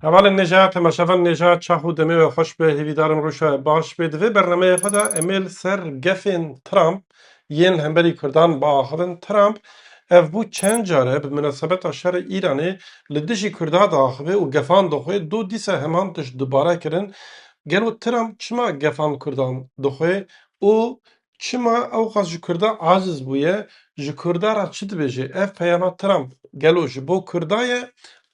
هەواڵە نێژات تەماشەڤەن نێژات چاخ و دەمەوێ خۆش بێ هێویدارم ڕوشە باش بێ divê bernameya xwe de em ê li ser gefên Trump yên hemberî Kurdan biaxivin. Trump ev bû çend care bi münasebeta şerê Îranê li dijî Kurda diaxive û gefan dixwe du dîsa heman tişt dubare kirin. Gelo Trump çima gefan Kurdan dixwe û çima ew xas ji Kurda aciz bûye, ji Kurda re çi dibêje? Ev peyama Trump gelo ji bo Kurda ye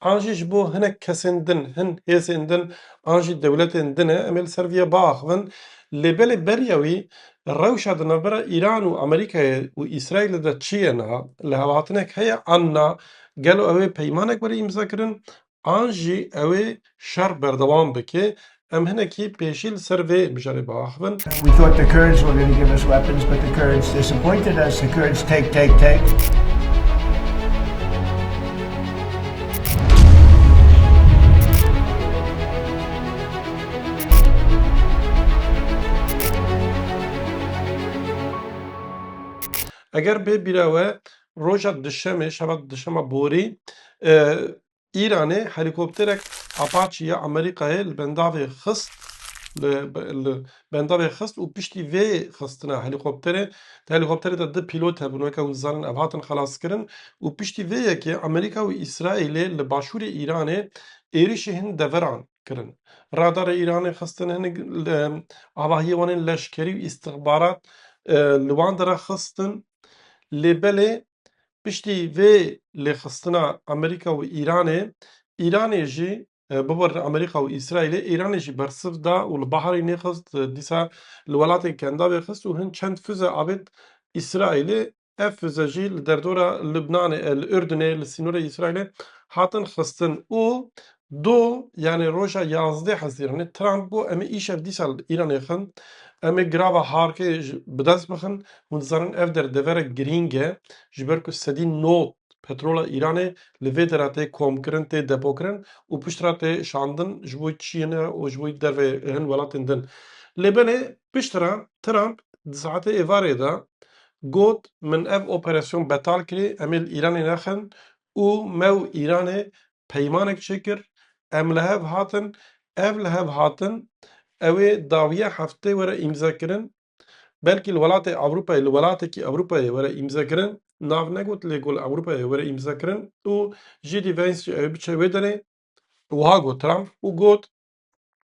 an jî ji bo hinek kesên din, hin hêzên din, an jî dewletên din e em ê li ser vê biaxivin. Lêbelê beriya wî rewşa di navbera Îran û Amerîkayê û Îsraîlê de çi ye niha? Li hevhatinek heye an na? Gelo ew ê peymanek were îmzakirin an jî ew ê şer berdewam bike. Em hinekî pêşî li ser vê mijarê biaxivin. We thought the Kurds were going to give us weapons, but the Kurds disappointed us. The Kurds take. Eger bê bîra we roja dişemê şeva dişema borî Îranê helîkopterek Apache ya Amerîkayê li bendavê xist li bendavê xist û piştî vê xistina helîkopterê helîkopterê de di pîlot hebûn weke hûn zanin ev hatin xelaskirin û piştî vê yekê Amerîka û Îsraîlê li başûrê Îranê êrişî hin deveran kirin. Radarê Îranê xistin hinek avahiyê wanên leşkerî û îstixbarat li wan de re xistin. Lêbelê piştî vê lêxistina Amerîka û Îranê, Îranê jî bibir Amerîka û Îsraîlê, Îranê jî bersiv da û li baharê nêxist dîsa li welatên kendavê xist û hin çend füze avêt Îsraîlê. Ev füze jî li derdora Libnanê, li Ürdünê, li sînorê Îsraîlê hatin xistin û do yani roja 11 Hezîranê Trump bû em ê îşev dîsa li Îranê xin em ê girava harkê bi dest bixin. Hûn dizanin ev derdeverek girîng e ji ber ku sedî not petrola Îranê li vê dera tê komkirin, tê depokirin û piştre tê şandin ji bo Çînê û ji bo dervê hin welatên din. Lêbelê piştre Trump di saetê êvarê de got min ev operasyon betal kirî, em ê li Îranê nexin û me û Îranê peymanek çêkir. Em li hev hatin, ev li hev hatin ew ê dawiya heftê were îmzakirin. Belkî li welatê Ewropayê li welatekî Ewropayê were îmzakirin, nav negot lê gul Ewropayê were îmzakirin û JD Vance jî ew ê biçe wê derê. Wiha got Trump û got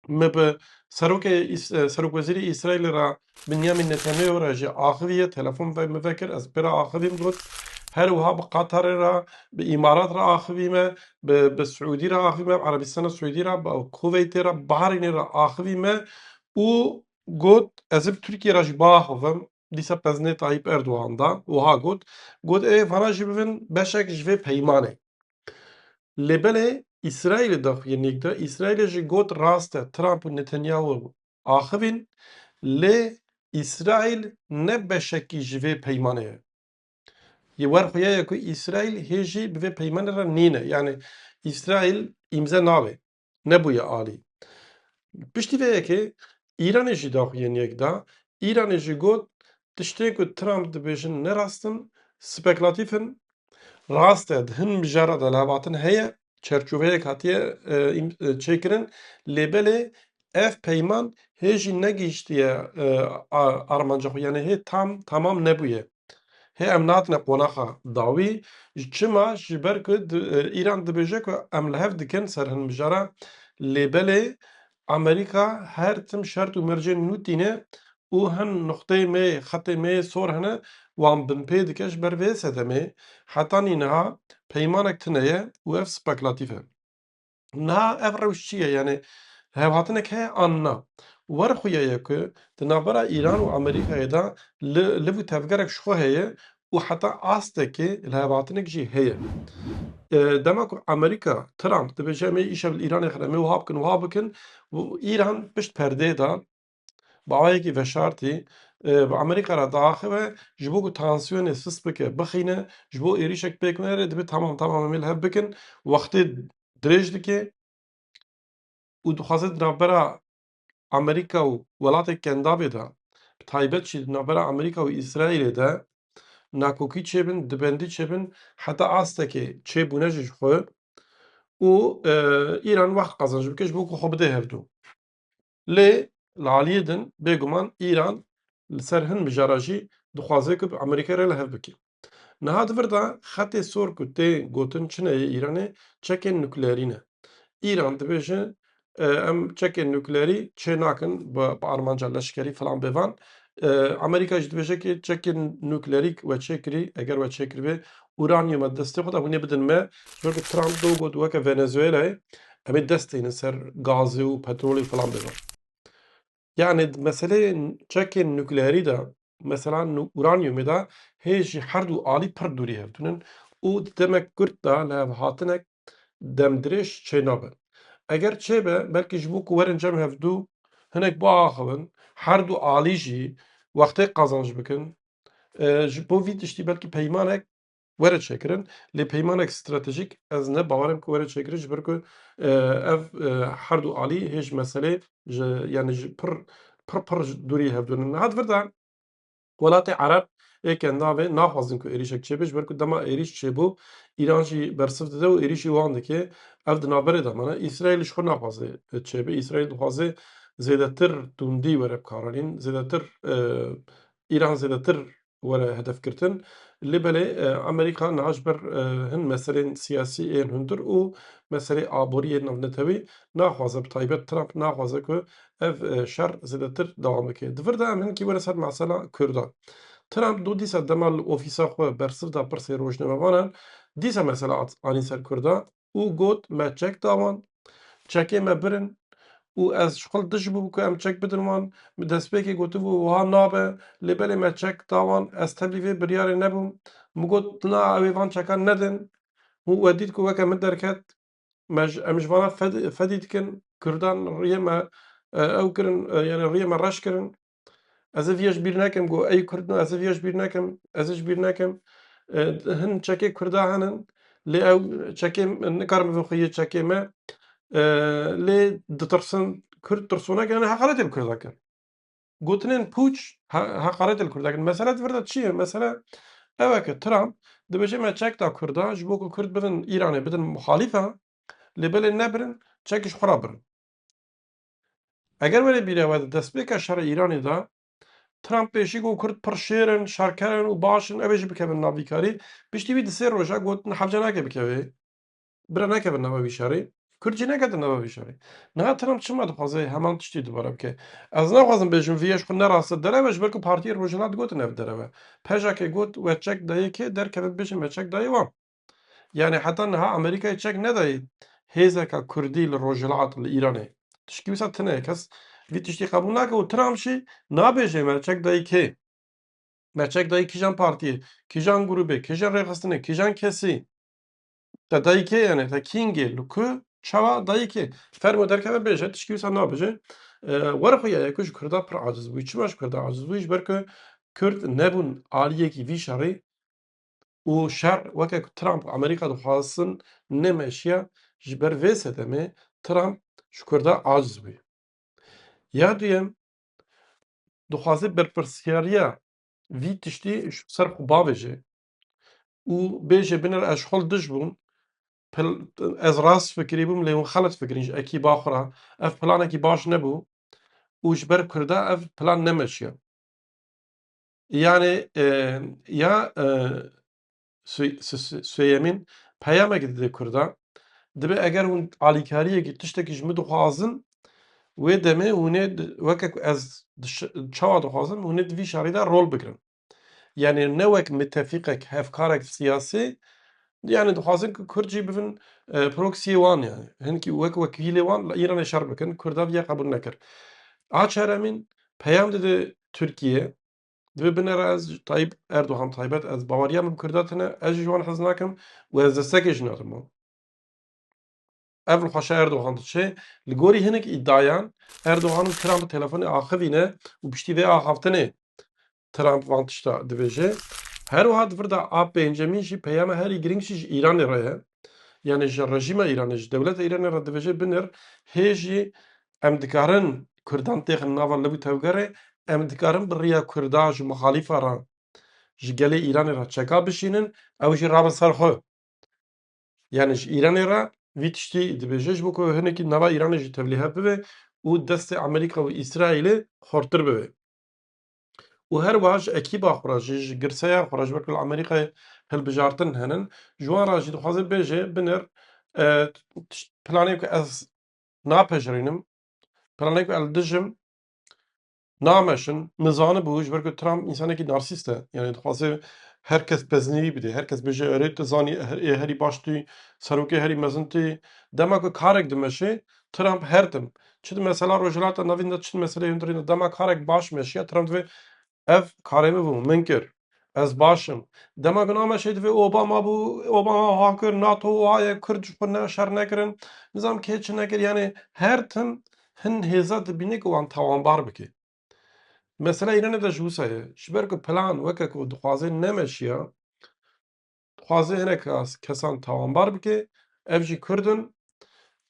me bi Serokwezîrê Îsraîlê re Binyamin Netanyahu re jî axiviye telefon ve me vekir ez pêra axivîm got. Her wiha bi Qatarê re, bi Îmarat re axivîme, bi Siûdî re axivîme, Erebistana Siûdî re, bi Kuveytê re, Bahreynê re axivîme û got ez ê bi Tirkiye re jî biaxivim dîsa pezinê Tayyip Erdogan da. Wiha got ê vana jî bibin beşek ji vê peymanê. Lêbelê İsraîlê daxuyaniyek de İsraîlê jî got rast e Trump û Netanyahu axivîn lê İsraîl ne beşekî ji vê peymanê ye. Werxuya ye ku İsraîl hêjî bi vê peymanê re nîne. Yani İsraîl îmze nabe. Nebûye alî. Piştî vê yekê İranê jî daxuyaniyek da İranê jî got tiştê ku Trump dibêjin ne rastin, spekülatîf in. Rast e di hin mijara de li hevatin heye, çerçoveyek hatiye çêkirin. Lêbelê ev peyman hê jî negihîştiye armanca xwe yani hê tamam nebûye. Hê em natine qonaxa dawî çima ji ber ku Îran dibêje ku em li hev dikin ser hin mijara. Lêbelê Amerîka her tim şert û mercên nû tîne û hin nuxteyê me xetê me sor hene wan bin pê dike ji ber vê sedemê heta niha peymanek tune ye û ev spekülatîf e. Niha ev rewş çi ye? Yani hevhatinek heye an na. Werxuya ye ku di navbera Îran û Amerîkayê de liv û tevgerek ji xwe heye û heta astekê li hevhatinek jî heye. Dema ku Amerîka Trump dibêje em ê îşev li Îranê xin em ê wiha bikin û Îran pişt perdeyê de bi awayekî veşartî bi Amerîka re diaxive ji bo ku tansiyonê sis bike bixîne ji bo êrişek pêk nere dibe tamam em ê li hev bikin wextê dirêj dike û dixwaze di navbera Amerîka û welatên kendavê de bi taybet jî di navbera Amerîka û Îsraîlê de nakokî çêbin, dibendî çêbin heta astekê çêbûne ji xwe û îran wext qezanj bike ji bo ku xwe bide hevdû. Lê li aliyê din bêguman îran li ser hin mijara jî dixwaze ku Amerîkayê re li hev bike. Niha di vir de xetê sor ku tê gotin çi ne yê Îranê çekên nuklerî ne. İran dibêje em çekên nuklerî çê nakin bi armanca leşkerî filan bêvan. Amerîka jî dibêje ki çekên nuklerî we çêkirî eger we çêkiribê uranyuma destê xwe de hûnê bidin me ji ber ku Trump doh got weke Venezuelayê em ê dest tênin ser gazê û petrolê filan bêvan. Yani meseleyê çekên nuklerî de mesela uranyumê de hê jî her du alî pir dûrî hevdûnin û demek Kurd da li hev hatinek demdirêj çê nabe. Eger çêbe belkî ji bo ku werin cem hevdû hinek biaxivin her du alî jî wextê qezanj bikin ji bo vî tiştî belkî peymanek were çêkirin lê peymanek stratejîk ez ne bawerim ku were çêkirin ji ber ku ev her du alî hê ji meselê ji yani ji pir dûrî hevdûnin. Niha di vir de welatê Ereb êkên navê naxwazin ku êrişek çêbe ji ber ku dema êrîş çêbû Îran jî bersiv dide û êrişî wan dike. Ev di naberê de mane İsraîl ji xwe naxwaze çêbe. İsraîl dixwaze zêdetir tundî were bikaranîn, zêdetir Îran zêdetir were hedefgirtin. Lê belê Amerîka niha ji ber hin meselên siyasî ên hundir û meselê aboriyê navnetewî naxwaze bi taybet Trump naxwaze ku ev şer zêdetir dewam bike. Di vir de em hinkî were ser mesela Kurdan. Trump dû dîsa dema li ofîsa xwe bersiv da pirsê rojnamevanan dîsa mesela anî ser Kurda û got me çek da wan, çekê me birin û ez ji xwe dij bûm ku em çek bidin wan bi destpêkê gotibû wiha nabe lê belê me çek da wan ez teblî vê biryarê nebûm min got na ew ê van çekan nedin û we dît ku weke min derket em ji vana fedî dikin Kurdan rêyê me ew kirin yani rêyê me reş kirin ez ê vîya ji bîr nekim got ey Kurd ez ê vîya ji bîr nekim ez ê ji bîr nekim hin çekê Kurda hinin lê ew çekê nikarim bibin xwe yê çekê me lê ditirsin Kurd tirsonek yani heqaretê li Kurda kir. Gotinên pûç heqaretê li Kurda kirin. Mesele di vir de çi ye? Mesele ew e ku Trump dibêje me çek da Kurda ji bo ku Kurd bidin Îranê bidin muhalîfe lê belê nebirin çekî ji xwe re birin. Eger welê bîre we di destpêka şerê Îranê de Trump pêşî got Kurd pir şêr in, şerker in û baş in ew ê jî bikevin nav vî karî. Piştî vî di sê roja gotin hevce nake bikeve, bire nekevin nava vî şerê. Kurd jî neketin nava vî şerê. Niha Trump çima dixwaze heman tiştî dibare bike. Ez naxwazim bêjim vî yeş xwe nerasta dereve ji ber ku Partiyê Rojhilat gotin ev dereve. Pejekê got we çek dayê kê derkevin bêjin me çek dayê wan. Yani heta niha Amerîkayê çek nedayê hêzeka Kurdî li Rojhilat li Îranê. Tişkî wisa tune kes vî tiştî qebûl nake û Trump jî nabêje me çek dayê kê. Me çek dayê kîjan partiyê, kîjan grûpê, kîjan rêxistinê, kîjan kesî. Te dayê kê yani te kîngê li ku çawa dayê kê. Fermo derkeve bêje tişkî wisa nabêje. Were xwe yeke ku ji Kurda pir aciz bûyî. Çima ji Kurda aciz bûyî ji ber ku Kurd nebûn aliyekî vî şerê û şer weke ku Trump Amerîka dixwazin nemeşiya ji ber vê sedemê Trump ji Kurda aciz bûye. Ya duyem dixwaze berpirsyariya vî tiştî ser xwe bavêje û bêje binêre ez ji xwe dij bûm ez rast fikirî bûm lê hûn xelet fikirîn ji ekîba xwe re ev planekî baş nebû û ji ber Kurda ev plan nemeşiya. Yani ya Süyemîn peyamekê dide Kurda dibe eger hûn alîkariyekî tiştekî ji min dixwazin wê demê hûnê weke ku ez çawa dixwazim hûnê di vî şerê de rol bigirin. Yani ne wek mitefîqek hevkarek siyasî yani dixwazin ku Kurd jî bibin proksiyê wan yani. Hinkî wek wekîlê wan li Îranê şer bikin. Kurda vîya qebûl nekir. A çaremîn peyam dide Tirkiye dibe binêre ez Tayyip Erdogan taybet ez baweriya min bi Kurda tune ez jî ji wan hez nakim û ez destekê jî nadim wan. Ev li xweşa Erdogan diçe li gorî hinek îddiayan Erdogan û Trump bi telefonê axivîne û piştî vê axaftinê Trump van tişta dibêje. Her wiha di vir de a pêncemîn jî peyama herî giring jî ji Îranê re ye. Yani ji rejîma Îranê ji dewleta Îranê re dibêje binir hê jî em dikarin Kurdan têxin nava Lewî Tevgerê em dikarin bi rêya Kurda ji muxalîfa re ji gelê Îranê re çeka bişînin ew jî rabin ser xwe. Yani ji Îranê re vî tiştî dibêje ji bo ku hinekî nava Îranê jî tevlî hev bibe û destê Amerîka û Îsraîlê xortir bibe. û her wiha ji ekîba xwe re jî ji girseya xwe re ji ber ku li Amerîkayê hilbijartin henin ji wan re jî dixwaze bêje binêr planê ku ez napejirînim, planê ku ez dijim nameşin, nizanibû ji ber ku Trump însanekî narsîst e. Yani dixwaze herkes pezinîrî bide. Herkes bêje erê tu zanî herî baş tû, serokê herî mezin tû. Dema ku karek dimeşe, Trump her tim. Çi mesela rojhilata navîn de çi meseleyê hundirîne dema karek baş meşiya, Trump divê ev karê min bû, min kir. Ez başim. Dema ku nameşê divê Obama bû, Obama ha kir, NATO haye Kurd ji xwe şer nekirin. Nizam kê çi nekir yani her tim hin hêza dibîne ku wan tawanbar bike. Mesela İranê de ji wisa ye. Ji ber ku plan weke ku dixwaze nemeşiya, dixwaze hinek kesan tawanbar bike, ev jî Kurd in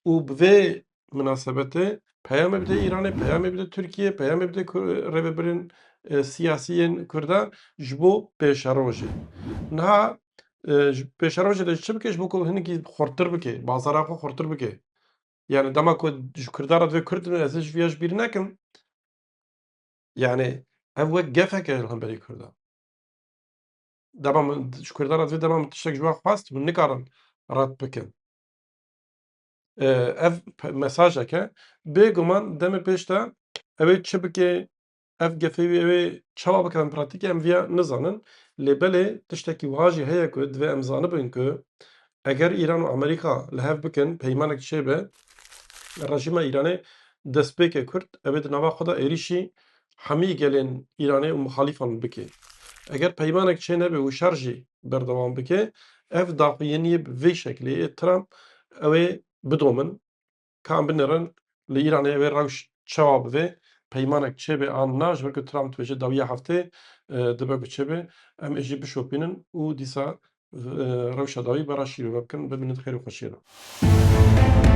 û bi vê münasebetê peyamê bide Îranê, peyamê bide Tirkiye, peyamê bide rêvebirên siyasî yên Kurdan ji bo pêşerojê. Niha ji pêşerojê de çi bike ji bo ku hinekî xortir bike, bazara xwe xortir bike. Yani dema ku ji Kurdan re divê Kurd bin ez ê ji vêya ji bîr nekim. Yani ev wek gefek e li hemberî Kurdan. Dema min ji Kurdan re divê dema min tiştek ji wan xwast min nikarin ret bikin. Ev mesajek e. Bêguman demê pêş de ew ê çi bike, ev gefê wê ew ê çawa bike em pratîkê em vêya nizanin. Lê belê tiştekî wiha jî heye ku divê em zanibin ku eger Îran û Amerîka li hev bikin peymanek çêbe, rejîma Îranê destpêkê Kurd ew ê di nava xwe de êrişî hemî gelên Îranê û mixalîfan bike. Eger peymanek çê nebe û şer jî berdewam bike, ev daxuyeniyê bi vê şeklê Trump ew ê bidomin, ka em binirin li Îranê ew ê rewş çawa bibe, peymanek çêbe an na ji ber ku Trump dibêje dawiya heftê dibe ku çêbe, em ê jî bişopînin û dîsa rewşa dawî bera şîrove bikin. Bibînin xêr û xweşî re.